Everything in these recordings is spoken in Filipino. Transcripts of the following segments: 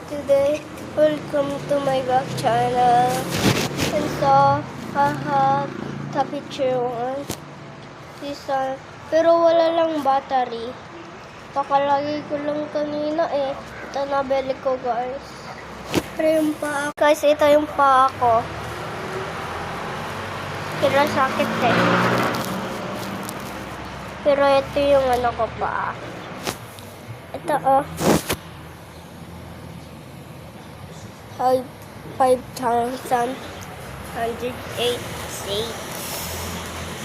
today. Welcome to my back channel. And so, I have the picture on this one. Pero wala lang battery. Pakalagay ko lang kanina eh. Ito nabili ko guys. Pero yung paa. Guys, ito yung paa ko. Pero sakit eh. Pero ito yung ano ko pa. Ito oh. 5,108 seat.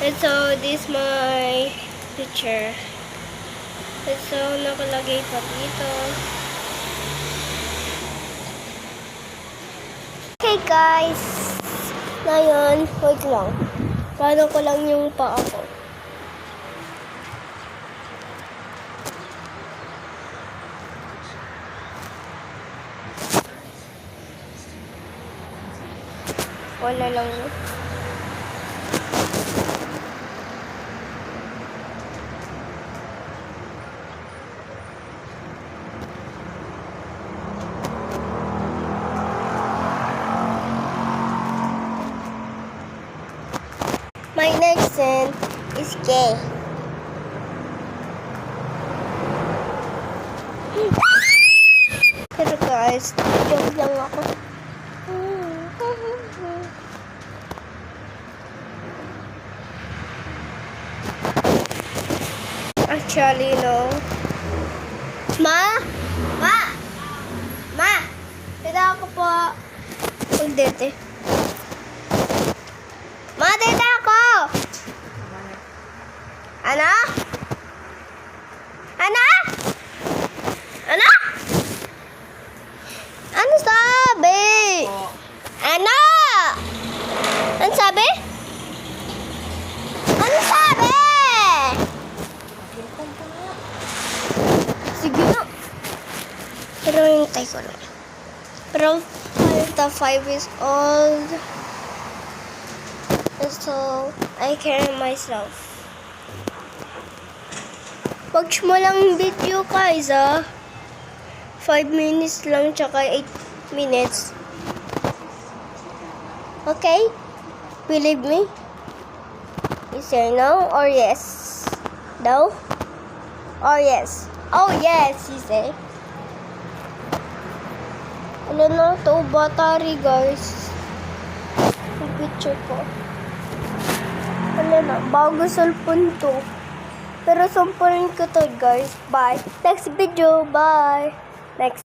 And so, this my picture. And so, nakalagay pa dito. Okay guys. Ngayon, wait lang. Paano ko lang yung paa ko. Wala lang yun. My next scent is gay. Pero guys, joke lang ako. Actually, no. Ma! Dito ako po. Dito. Ma, dito ako! Ano? Ano? Ano? Ano sabi? Ano? Ano sabi? Ano sabi? Sige na. Pero hintay ko lang. Pero the 5 is old. So, I carry myself. Watch mo lang video guys 5 minutes lang tsaka 8 minutes. Okay? Believe me? You say no or yes? No? Or yes? Oh yes, you say. Ano na to? Battery guys. Yung picture ko. Ano na? Bago cellphone to. Pero sampurin ko to guys. Bye. Next video. Bye. Next.